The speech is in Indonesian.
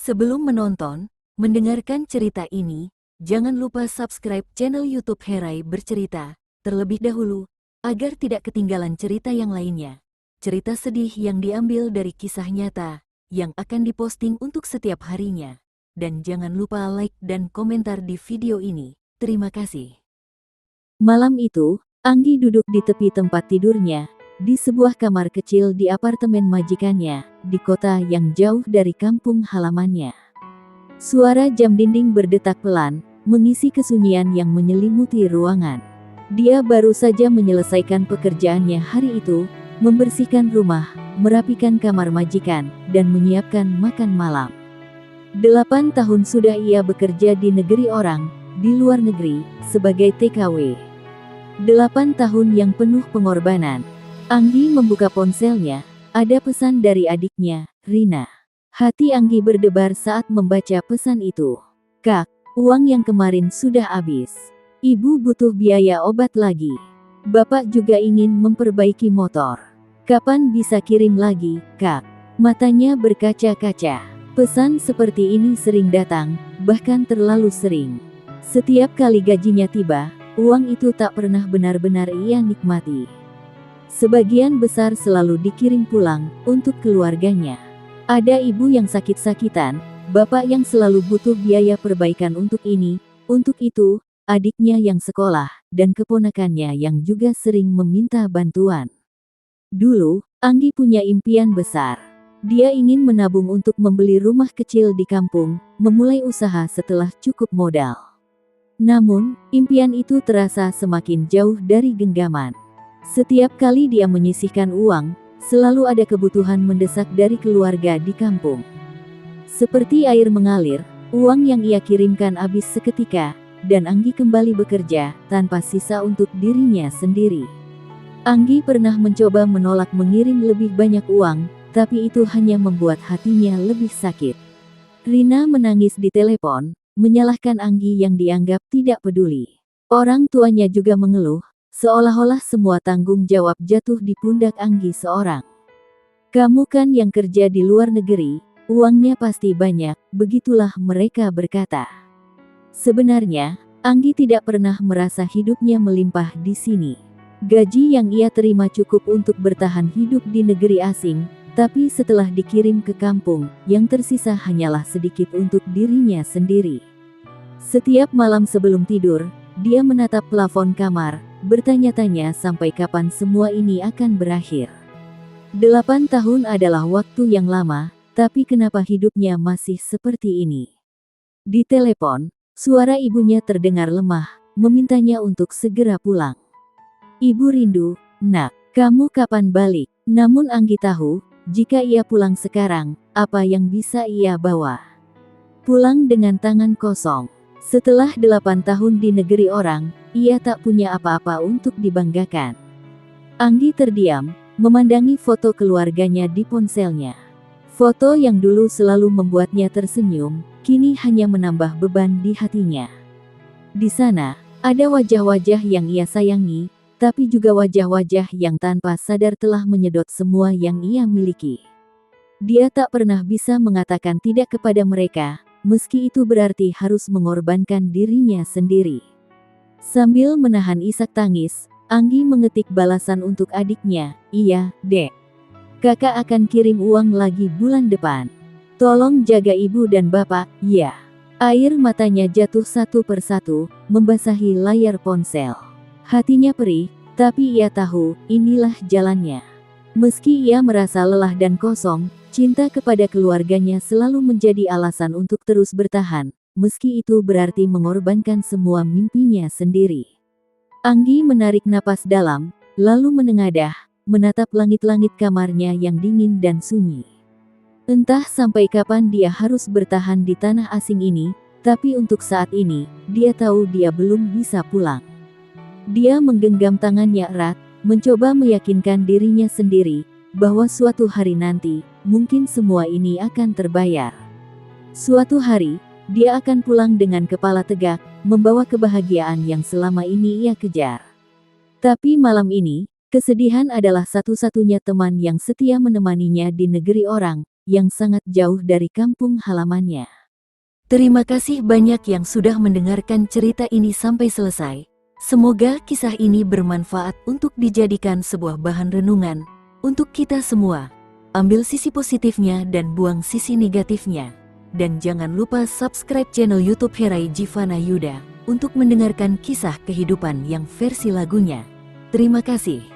Sebelum mendengarkan cerita ini, jangan lupa subscribe channel YouTube Herai Bercerita terlebih dahulu, agar tidak ketinggalan cerita yang lainnya. Cerita sedih yang diambil dari kisah nyata, yang akan diposting untuk setiap harinya. Dan jangan lupa like dan komentar di video ini. Terima kasih. Malam itu, Anggi duduk di tepi tempat tidurnya, di sebuah kamar kecil di apartemen majikannya, di kota yang jauh dari kampung halamannya. Suara jam dinding berdetak pelan, mengisi kesunyian yang menyelimuti ruangan. Dia baru saja menyelesaikan pekerjaannya hari itu, membersihkan rumah, merapikan kamar majikan, dan menyiapkan makan malam. 8 tahun sudah ia bekerja di negeri orang, di luar negeri, sebagai TKW. 8 tahun yang penuh pengorbanan. Anggi membuka ponselnya, ada pesan dari adiknya, Rina. Hati Anggi berdebar saat membaca pesan itu. Kak, uang yang kemarin sudah habis. Ibu butuh biaya obat lagi. Bapak juga ingin memperbaiki motor. Kapan bisa kirim lagi, Kak? Matanya berkaca-kaca. Pesan seperti ini sering datang, bahkan terlalu sering. Setiap kali gajinya tiba, uang itu tak pernah benar-benar ia nikmati. Sebagian besar selalu dikirim pulang, untuk keluarganya. Ada ibu yang sakit-sakitan, bapak yang selalu butuh biaya perbaikan untuk ini, untuk itu, adiknya yang sekolah, dan keponakannya yang juga sering meminta bantuan. Dulu, Anggi punya impian besar. Dia ingin menabung untuk membeli rumah kecil di kampung, memulai usaha setelah cukup modal. Namun, impian itu terasa semakin jauh dari genggaman. Setiap kali dia menyisihkan uang, selalu ada kebutuhan mendesak dari keluarga di kampung. Seperti air mengalir, uang yang ia kirimkan habis seketika, dan Anggi kembali bekerja, tanpa sisa untuk dirinya sendiri. Anggi pernah mencoba menolak mengirim lebih banyak uang, tapi itu hanya membuat hatinya lebih sakit. Rina menangis di telepon, menyalahkan Anggi yang dianggap tidak peduli. Orang tuanya juga mengeluh, seolah-olah semua tanggung jawab jatuh di pundak Anggi seorang. Kamu kan yang kerja di luar negeri, uangnya pasti banyak, begitulah mereka berkata. Sebenarnya, Anggi tidak pernah merasa hidupnya melimpah di sini. Gaji yang ia terima cukup untuk bertahan hidup di negeri asing, tapi setelah dikirim ke kampung, yang tersisa hanyalah sedikit untuk dirinya sendiri. Setiap malam sebelum tidur, dia menatap plafon kamar, bertanya-tanya sampai kapan semua ini akan berakhir. 8 tahun adalah waktu yang lama, tapi kenapa hidupnya masih seperti ini? Di telepon, suara ibunya terdengar lemah, memintanya untuk segera pulang. Ibu rindu, nak, kamu kapan balik? Namun Anggi tahu, jika ia pulang sekarang, apa yang bisa ia bawa? Pulang dengan tangan kosong. Setelah 8 tahun di negeri orang, ia tak punya apa-apa untuk dibanggakan. Anggi terdiam, memandangi foto keluarganya di ponselnya. Foto yang dulu selalu membuatnya tersenyum, kini hanya menambah beban di hatinya. Di sana, ada wajah-wajah yang ia sayangi, tapi juga wajah-wajah yang tanpa sadar telah menyedot semua yang ia miliki. Dia tak pernah bisa mengatakan tidak kepada mereka, meski itu berarti harus mengorbankan dirinya sendiri. Sambil menahan isak tangis, Anggi mengetik balasan untuk adiknya, "Iya, Dek. Kakak akan kirim uang lagi bulan depan. Tolong jaga ibu dan bapak, ya." Air matanya jatuh satu persatu, membasahi layar ponsel. Hatinya perih, tapi ia tahu, inilah jalannya. Meski ia merasa lelah dan kosong, cinta kepada keluarganya selalu menjadi alasan untuk terus bertahan, meski itu berarti mengorbankan semua mimpinya sendiri. Anggi menarik napas dalam, lalu menengadah, menatap langit-langit kamarnya yang dingin dan sunyi. Entah sampai kapan dia harus bertahan di tanah asing ini, tapi untuk saat ini, dia tahu dia belum bisa pulang. Dia menggenggam tangannya erat, mencoba meyakinkan dirinya sendiri, bahwa suatu hari nanti, mungkin semua ini akan terbayar. Suatu hari, dia akan pulang dengan kepala tegak, membawa kebahagiaan yang selama ini ia kejar. Tapi malam ini, kesedihan adalah satu-satunya teman yang setia menemaninya di negeri orang, yang sangat jauh dari kampung halamannya. Terima kasih banyak yang sudah mendengarkan cerita ini sampai selesai. Semoga kisah ini bermanfaat untuk dijadikan sebuah bahan renungan untuk kita semua. Ambil sisi positifnya dan buang sisi negatifnya. Dan jangan lupa subscribe channel YouTube Herai Jivana Yuda untuk mendengarkan kisah kehidupan yang versi lagunya. Terima kasih.